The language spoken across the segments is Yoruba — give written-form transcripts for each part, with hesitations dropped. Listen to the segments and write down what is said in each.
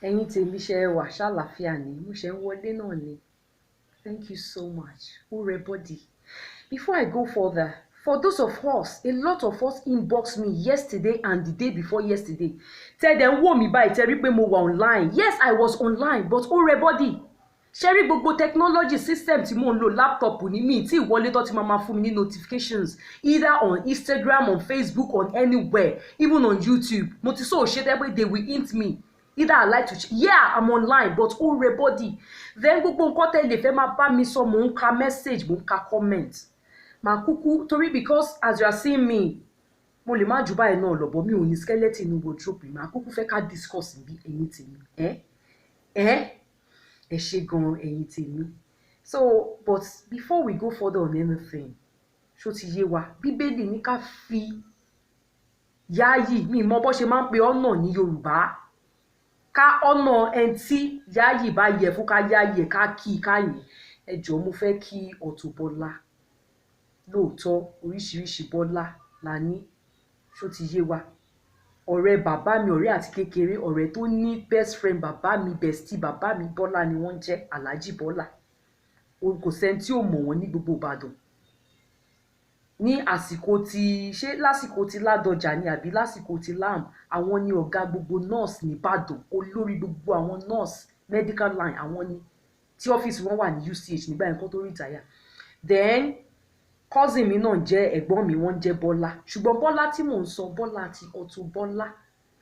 Ẹ̀yin tèmi ṣe wà ṣàlàáfíà ni mo ṣe ń wọlé náà ni. Thank you so much. Ure body. Before I go further, for those of us, a lot of us inbox me yesterday and the day before yesterday. Tell them wò mí báyìí tẹ́ rí pé mo wà online. Yes, I was online, but ure body. Ṣé rí gbogbo technology system tí mò ń lò laptop ní mi tí ìwọlé tó ti máa fún mi ní notifications either on Instagram, on Facebook, on anywhere, even on YouTube. Mo ti so ṣe tẹ́ pé they will hint me. Either I like to yeah, I'm online, but ure body. Then gbogbo nǹkan tẹ́ lè fẹ́ máa bá mi sọ mò ń ka message, mò ń ka comment. Màá kúkú torí because as you are seeing me, mo lè má jù báyìí náà lọ, but mi ò ní skeleton inú wardrobe mi. Màá kúkú fẹ́ ká discuss bí ẹ̀yin tèmi. Ẹ ṣé gan ẹ̀yin tèmi. So, but before we go further on anything, ṣó ti yé wa, Bíbélì ní ká fi yááyì, mi mọ bó ṣe máa ń pe ọ̀nà ní Yorùbá. Ká ọ̀nà ẹni tí yááyì bá yẹ fún ká yááyì ká kí ká yìn. Ẹ jọ̀ọ́ mo fẹ́ kí Auto Bola. Lóòótọ́ oríṣiríṣi Bọ́lá la ní, ṣó ti yé wa. Ọ̀rẹ́ bàbá mi, ọ̀rẹ́ àti kékeré, ọ̀rẹ́ tó ní best friend bàbá mi, bestie bàbá mi, Bọ́lá ni wọ́n jẹ́, Alhaji Bọ́lá. Kò sẹ́ni tí ò mọ̀ wọ́n ní gbogbo Ìbàdàn. Ní àsìkò tí ṣé lásìkò tí Ládọjà ni àbí lásìkò tí Lam, àwọn ni ọ̀gá gbogbo nurse ní Ìbàdàn, olórí gbogbo àwọn nurse medical line àwọn ni, tí ọ́fíìsì wọn wà ní UCH nígbà yẹn kó tó retire. Then cousin mi náà jẹ́ ẹ̀gbọ́n mi, wọ́n jẹ́ Bọ́lá. Ṣùgbọ́n Bọ́lá tí mò ń sọ, Bọ́lá àti Auto Bola,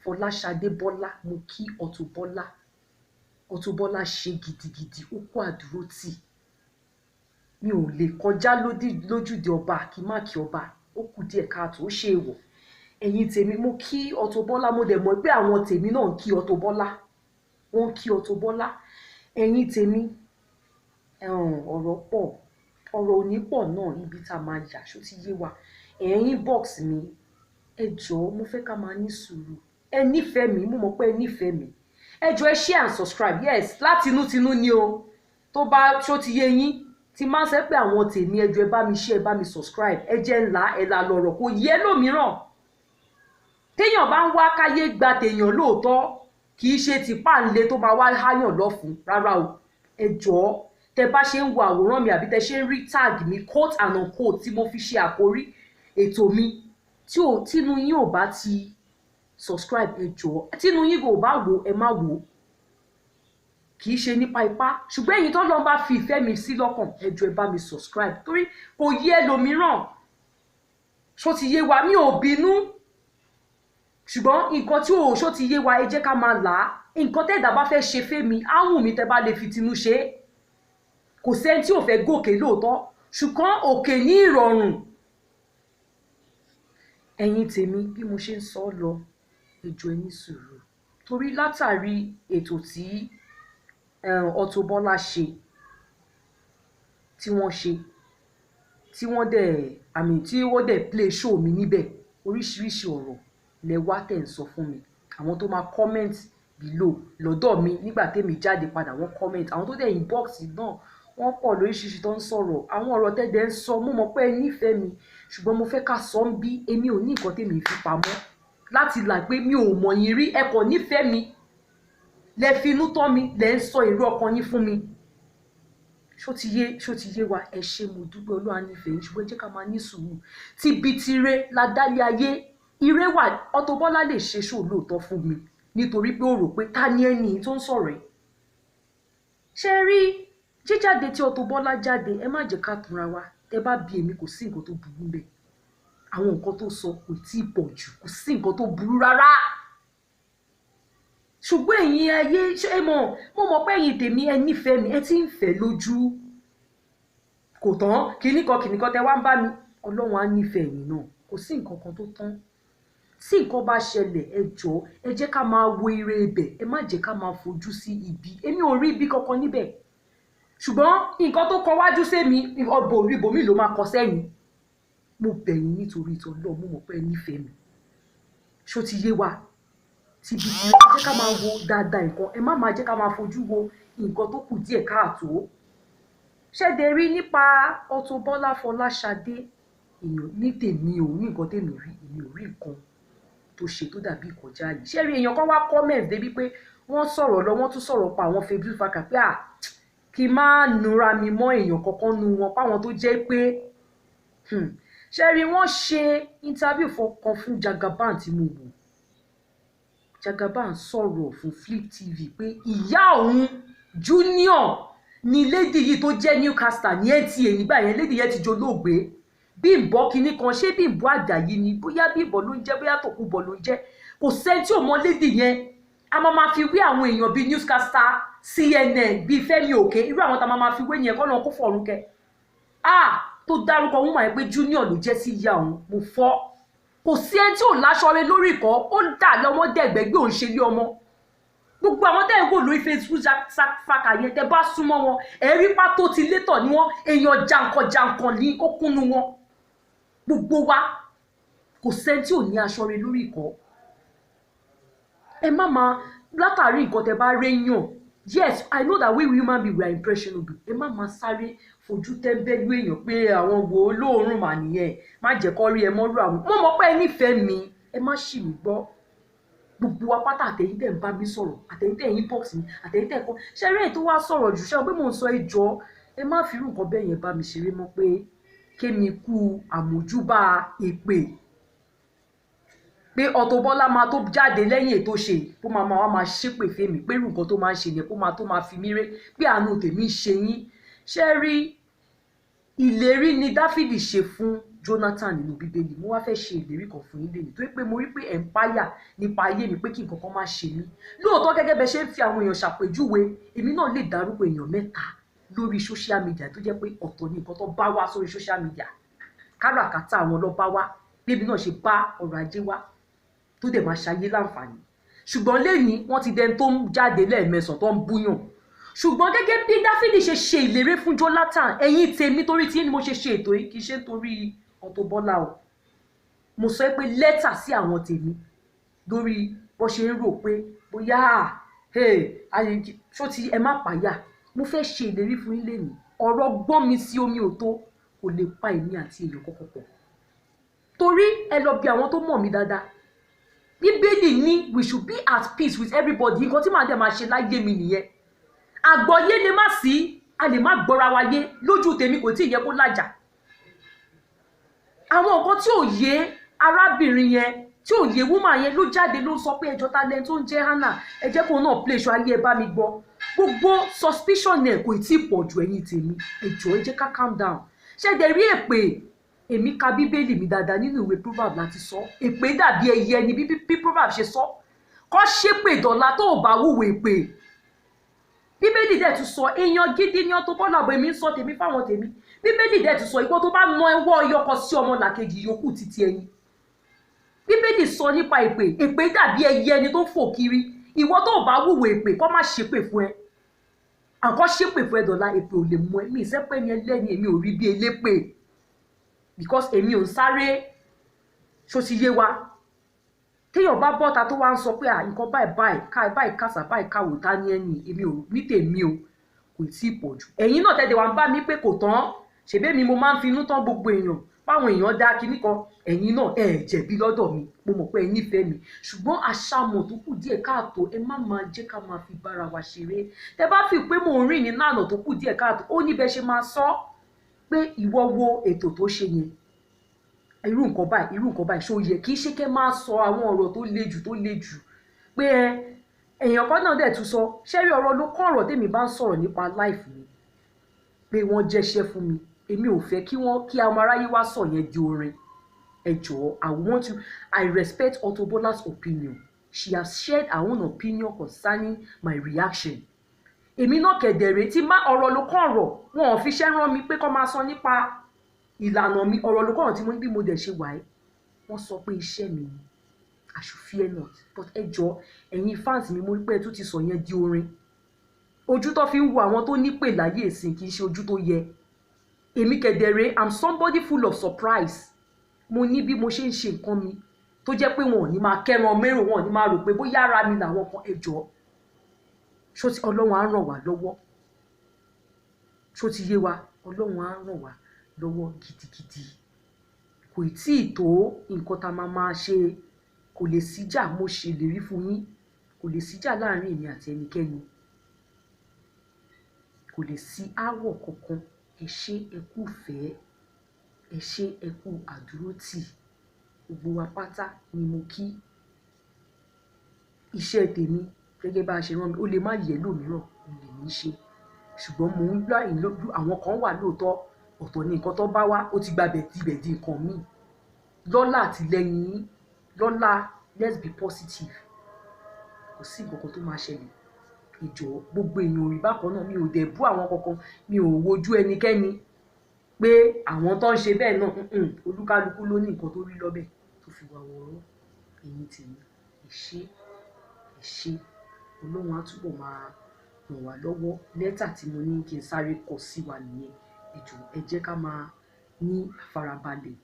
Fọláṣadé Bọ́lá, mo kí Auto Bola. Auto Bola ṣe gidigidi, ó kó àdúró tì. Mi ò lè kọjá lójúde ọba kí má kí ọba, ó kù díẹ̀ káàtó, ó ṣe èèwọ̀. Ẹ̀yin tèmi, mo kí Auto Bola, mo dẹ̀ mọ̀ pé àwọn tèmi náà ń kí Auto Bola. Wọ́n kí Auto Bola. Ẹ̀yin tèmi, ọ̀rọ̀ pọ̀, ọ̀rọ̀ ò ní pọ̀ náà ibi tá a máa yà, ṣó ti yé wa. Ẹ̀yin box mi, ẹ jọ̀ọ́ mo fẹ́ ká máa ní sùúrù. Ẹ nífẹ̀ẹ́ mi, mo mọ̀ pé ẹ nífẹ̀ẹ́ mi. Ẹ jọ̀ọ́ ẹ share and subscribe, yes, láti inú ni o. Tó bá ṣó ti yé yín, tí máa ṣe pé àwọn tèmi ẹ jọ̀ọ́ ẹ bá mi share, ẹ bá mi subscribe, ẹ jẹ́ ńlá ẹ la lọ̀rọ̀ kò yẹ lómìíràn. Téèyàn bá ń wá káyé gba tèèyàn lóòótọ́, kì í ṣe ti páǹlé tó máa wá háyàn lọ́fun rárá o. Ẹ jọ̀ọ́ tẹ bá ṣe ń wo àwòrán mi àbí tẹ ṣe ń rí tag mi quote and unquote tí mo fi ṣe àkórí ètò mi, tínú yín ò bá ti subscribe, ẹ jọ̀ọ́ tínú yín kò bá wò ẹ má wò, kì í ṣe nípa ipá, ṣùgbọ́n èyí tó lọ́n bá fi ìfẹ́ mi sí lọ́kàn, ẹ jọ̀ọ́ ẹ bá mi subscribe torí kò yẹ lómìíràn. Ṣó ti yé wa, mi ò bínú, ṣùgbọ́n nǹkan tí ò ṣó ti yé wa ẹ jẹ́ ká máa là á. Nǹkan tẹ́ẹ̀dá bá fẹ́ ṣe fẹ́mi, á wù mí tẹ́ bá lè fi tinú ṣe é. Kò sẹ́ni tí ò fẹ́ gòkè lóòótọ́, ṣùgbọ́n òkè ní ìrọ̀rùn. Ẹ̀yin tèmi, bí mo ṣe ń sọ lọ, ẹ jọ̀ọ́ ẹ ní sùúrù torí látàrí ètò tí Auto Bola ṣe, tí wọ́n dẹ̀ play show mi níbẹ̀, oríṣiríṣi ọ̀rọ̀ lẹ wá tẹ̀ ń sọ fún mi. Àwọn tó máa comment below lọ́dọ̀ mi nígbà tèmi jáde padà wọ́n comment, àwọn tó dẹ̀ inbox náà wọ́n pọ̀ lóríṣiríṣi tó ń sọ̀rọ̀. Àwọn ọ̀rọ̀ tẹ́dẹ̀ ń sọ, mo mọ̀ pé ẹ nífẹ̀ẹ́ mi, ṣùgbọ́n mo fẹ́ ká sọ ń bí èmi ò ní nǹkan tèmi fi pamọ́ láti là pé mi ò mọ̀ yín rí, ẹ kò nífẹ̀ẹ́ mi, lẹ fi inú tán mi, lẹ ń sọ èrò ọkàn yín fún mi. Ṣó ti yé wa, ẹ ṣé mo dúpẹ́, Olúwa nífẹ̀ẹ́ yín, ṣùgbọ́n ẹ jẹ́ ká máa ní sùúrù. Tibitire la dálé ayé, ire wà. Auto Bola lè ṣe show lóòótọ́ fún mi nítorí pé ó rò pé ta ni ẹni tó ń sọ̀rọ̀ ẹ̀. Ṣé rí jíjáde tí Auto Bola jáde, ẹ má jẹ́ ká tanra wa. Tẹ bá bi èmi, kò sí nǹkan tó burú ńbẹ̀. Àwọn nǹkan tó sọ kò tí ì pọ̀ jù, kò sí nǹkan tó burú rárá. Ṣùgbọ́n ẹ̀yin ayé ṣé mo mọ̀ pé ẹ̀yin tèmi ẹ nífẹ̀ẹ́ mi, ẹ ti ń fẹ́ lójú. Kò tán kìnnìkan tẹ wá ń bá mi, Ọlọ́run á nífẹ̀ẹ́ yín náà, kò sí nǹkan kan tó tán. Tí nǹkan bá ṣẹlẹ̀, ẹ jọ̀ọ́ ẹ jẹ́ ká máa wo ire ibẹ̀, ẹ má jẹ́ ká máa fojú sí ibi. Èmi ò rí ibi kankan níbẹ̀, ṣùgbọ́n nǹkan tó kọ wájú sẹ́mi ibòmí ló máa kọ sẹ́yìn. Mo bẹ̀ yín nítorí Ọlọ́run, mo mọ̀ pé ẹ nífẹ̀ẹ́ mi. Ṣó ti yé wa, tíbi ẹ jẹ́ ká máa wo dáadáa nǹkan, ẹ má máa jẹ́ ká máa fojú wo nǹkan tó kù díẹ̀ káàtó. Ṣẹ́dẹ̀ rí nípa Auto Bola Fọláṣadé, èèyàn ní tèmi ò ní nǹkan tèmi rí, èmi ò rí nǹkan tó ṣe tó dàbí ìkọjá yìí. Ṣé rí èèyàn kan wá comment débi pé wọ́n sọ̀rọ̀ lọ wọ́n tún sọ̀rọ̀ pa àwọn Facebook faka pé kí n má nura mi mọ́ èèyàn kankan nu wọn páwọn tó jẹ́ pé ṣe rí wọ́n ṣe interview kan fún Jagaban tí mo wò. Jagaban sọ̀rọ̀ fún Flip TV pé ìyá òun Junior ni lady yìí tó jẹ́ Newcaster ní NTA nígbà yẹn lady yẹn ti jolóògbé Bímbọ́ kinní kan ṣé Bímbọ́ Àjàyí ni bóyá Bímbọ́ ló ń jẹ́ bóyá Tòkunbọ̀ ló ń jẹ́ kò sẹ́ni tí ò mọ lady yẹn a máa fi wé àwọn èèyàn bíi Newscaster CNN bíi Fẹ́mi Òkè irú àwọn tá a máa fi wé yẹn kọ́ náà kó fọ̀rùn kẹ́ tó dárúkọ wọn máa pé Junior ló jẹ́ sí ìyá òun mo fọ́ kò sí ẹni tí ò láṣọ rẹ lórí ìkọ́ ó dà lọ́mọdé ẹgbẹ́gbẹ́ òun ṣe lé ọmọ gbogbo àwọn tẹ́ ẹ̀ ń wò lórí Facebook fàkà yẹn tẹ́ bá súnmọ́ wọn ẹ̀rí pátó ti létọ̀ ni wọ́n èèyàn jàǹkànjàǹkàn ní ó kúnnu wọn gbogbo wa kò sẹ́ni tí ò ní aṣọ rẹ lórí ìkọ́ ẹ má máa látàrí nǹkan tẹ́ bá réyàn yes I know that we human beings we are impressionable ẹ má máa sáré fojú tẹ́ńbẹ́lú èèyàn pé àwọn wo olóòórùn mà nìyẹn má jẹ́ kó rí ẹ mọ́rú àwọn mo mọ̀ pé ẹ nífẹ̀ẹ́ mi ẹ má ṣì mí gbọ́ gbogbo wa pátá àtẹ̀yìn tẹ̀ ń bá mi sọ̀rọ̀ àtẹ̀yìn tẹ̀ ń inbox mi àtẹ̀yìn tẹ̀ kọ́ ṣẹ́rí èyí tó wá sọ̀rọ̀ jù ṣẹ́ pé mò ń sọ ẹjọ́ ẹ má fi irú nǹkan bẹ́ẹ̀ yẹn bá mi ṣeré mọ́ pé kémi kú àmójúbà èpè pé Auto Bola máa tó jáde lẹ́yìn ètò ṣe tó máa ṣépè fèmí pé irú nǹkan tó máa ń ṣe yẹn kó máa tó máa fi mí ré pé àánú tèmi ṣe yín ṣẹ́rí ìlérí ni Dáfídì ṣe fún Jonathan nínú Bíbélì mo wá fẹ́ ṣe ìlérí kan fún yín lẹ́yìn tó yẹ pé mo rí pé ẹ̀ ń páyà nípa ayé mi pé kí nǹkan kan má ṣe mí lóòótọ́ gẹ́gẹ́ bẹ́ẹ̀ ṣe ń fi àwọn èèyàn ṣàpèjúwe èmi náà lè dárúkọ èèyàn 3 lórí social media tó jẹ́ pé ọ̀tọ̀ ni nǹkan tó bá wá sórí social media káràkátà àwọn ló bá wá bébí náà ṣe bá ọrọ̀ ajé wá tó dẹ̀ máa ṣayé láǹfààní ṣùgbọ́n lẹ́yìn wọ́n ti dẹni tó ń jáde lẹ́ẹ̀mẹsàn tó ń búyàn ṣùgbọ́n gẹ́gẹ́ bí Dáfídì ṣe ṣe ìlérí fún Jonathan ẹ̀yin tèmi torí tí ni mo ṣe ṣe ètò yìí kì í ṣe torí Auto Bola o mo sọ pé lẹ́tà sí àwọn tèmi lórí bó ṣe ń rò pé bóyá ṣó ti ẹ má pààyà mo fẹ́ ṣe ìlérí fún yín lẹ́yìn ọ̀rọ̀ gbọ́n mi sí omi òtó kò lè pa èmi àti èèyàn kọ́kọ́ pọ̀ torí ẹ lọ bí àwọn tó mọ̀ mí dáadáa Bíbélì ní we should be at peace with everybody nǹkan tí màá dẹ̀ máa ṣe láyé mi nìyẹn àgbọ́yé lè má sí a lè má gbọ́ra wa yé lójú tèmi kò tí ì yẹ kó lájà àwọn nǹkan tí ò yé arábìnrin yẹn tí ò yé woman yẹn ló jáde ló sọ pé ẹjọ́ talent tó ń jẹ́ Hannah ẹ jẹ́ kó náà play show ayé ẹ bá mi gbọ́ gbogbo suspicion ẹ̀ kò tí ì pọ̀ ju ẹ̀yin tèmi ẹjọ́ ẹ jẹ́ ká calm down ṣẹ́dẹ̀ rí èpè èmi ka Bíbélì mi dáadáa nínú ìwé proverb láti sọ èpè dàbí ẹyẹ ni bí proverb ṣe sọ kọ́ ṣépè dọ̀la tó ò bá wúwo èpè Bíbélì dẹ̀ tún sọ èèyàn gidi ni Auto Bola bọ̀ èmi ń sọ tèmi fáwọn tèmi Bíbélì dẹ̀ tún sọ ìwọ tó bá na ẹwọ́ ọyọkọ sí ọmọ làkejì yòókù títí ẹyin Bíbélì sọ nípa èpè dàbí ẹyẹ ni tó fò kiri ìwọ tó ò bá wúwo èpè kọ́ má ṣépè fún ẹ àkọ́ ṣépè fún ẹ dọ̀la èpè ò lè mú ẹ mi ìsẹ́pẹ́ ni ẹlẹ́ni èmi ò rí bí elépè because èmi ò ń sáré ṣó ti yé wa téèyàn bá bọ́ta tó wá ń sọ pé nǹkan báyìí kásà báyìí káwò tá ní ẹni èmi ò ní tèmi o kò tí ì pọ̀ jù ẹ̀yin náà tẹ̀dẹ̀ wá ń bá mi pé kò tán ṣèbé mi mo máa ń finú tán gbogbo èèyàn báwọn èèyàn dá kinní kan ẹ̀yin náà ẹ̀ jẹ̀bi lọ́dọ̀ mi mo mọ̀ pé ẹ nífẹ̀ẹ́ mi ṣùgbọ́n àṣàmọ̀ tó kù díẹ̀ káàtó ẹ má máa jẹ́ ká máa fi bára wa ṣeré tẹ bá fi pé mò ń rìn ní lànà tó kù díẹ̀ káàtó ó níbẹ̀ ṣe máa sọ pé ìwọ wo ètò tó ṣe yẹn irú nǹkan báyìí ṣó yẹ kì í ṣe kẹ́ máa sọ àwọn ọ̀rọ̀ tó le jù pé èèyàn kan náà dẹ̀ tún sọ ṣẹ́rí ọ̀rọ̀ ló kọ́ ọ̀rọ̀ tèmi bá ń sọ̀rọ̀ nípa life mi pé wọ́n jẹ́ṣẹ́ fún mi èmi ò fẹ́ kí àwọn aráyé wá sọ yẹn di orin ẹ jọ̀ọ́ I respect Auto Bola's opinion she has shared her own opinion concerning my reaction èmi náà kẹ̀dẹ̀rẹ̀ tí má ọ̀rọ̀ ló kọ́ ọ̀rọ̀ wọn ò fi ṣẹ́ rán mi pé kọ́ máa sọ nípa ìlànà mi ọ̀rọ̀ ló kọ́ ọ̀rọ̀ tí mo ní bí mo dẹ̀ ṣe wà ẹ́ wọ́n sọ pé iṣẹ́ mi ni I should fear not but ẹ jọ̀ọ́ ẹ̀yin fans mi mo rí pé ẹ tún ti sọ yẹn di orin ojú tó fi ń wo àwọn tó nípè láyé ìsìn kì í ṣe ojú tó yẹ èmi kẹ̀dẹ̀rẹ̀ I'm somebody full of surprise mo ní bí mo ṣe ń ṣe nǹkan mi tó jẹ́ pé wọn ò ní máa kẹ́ran mérò wọn ò ní máa rò pé bóyá ara mi làwọn kan ẹ jọ̀ọ́ ṣó ti Ọlọ́run á ràn wá lọ́wọ́ ṣó ti yé wa Ọlọ́run á ràn wá lọ́wọ́ gidigidi kò tí ì tó nǹkan tá a máa ṣe kò lè síjà mo ṣèlérí fún yín kò lè síjà láàrin èmi àti ẹnikẹ́ni, kò lè sí aáwọ̀ kankan. Ẹ ṣé ẹ kú ìfẹ́, ẹ ṣé ẹ kú àdúrótì, gbogbo wa pátá ni mo kí. Iṣẹ́ tèmi gẹ́gẹ́ bá a ṣe rán mi, ó lè má yẹ lómìíràn, mo lè ní í ṣe, ṣùgbọ́n mò ń gbà yín lójú. Àwọn kan wà lóòótọ́, ọ̀tọ̀ ni nǹkan tó bá wá, ó ti gba bẹ̀tibẹ̀ di nǹkan míì. Lọ́lá àtìlẹ́yìn yín, lọ́lá let's be positive, kò sí nǹkan kan tó máa ṣẹlẹ̀. Ẹ jọ̀ọ́, gbogbo èèyàn ò rí bákan náà, mi ò dẹ̀ bú àwọn kankan, mi ò wojú ẹnikẹ́ni pé àwọn tó ń ṣe bẹ́ẹ̀ náà, olúkálukú ló ní nǹkan tó rí lọ́bẹ̀ tó fi wà wọ́ọ́rọ́. Ẹ̀yin tèmi, ẹ ṣé, ẹ ṣé, Ọlọ́run á túbọ̀ máa ràn wá lọ́wọ́. Lẹ́tà tí mo ní kí n sáré kọ sí wa nìyẹn. Ẹ jọ̀ọ́, ẹ jẹ́ ká máa ní àfarabalẹ̀.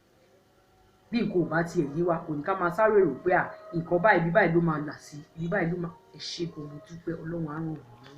Bí nǹkan ò bá tiẹ̀ yé wa, kò ní ká máa sáré rò pé nǹkan báyìí, ibi báyìí ló máa là sí, ibi báyìí ló máa. Ẹ ṣé gan, mo dúpẹ́, Ọlọ́run á ràn wá lọ́wọ́.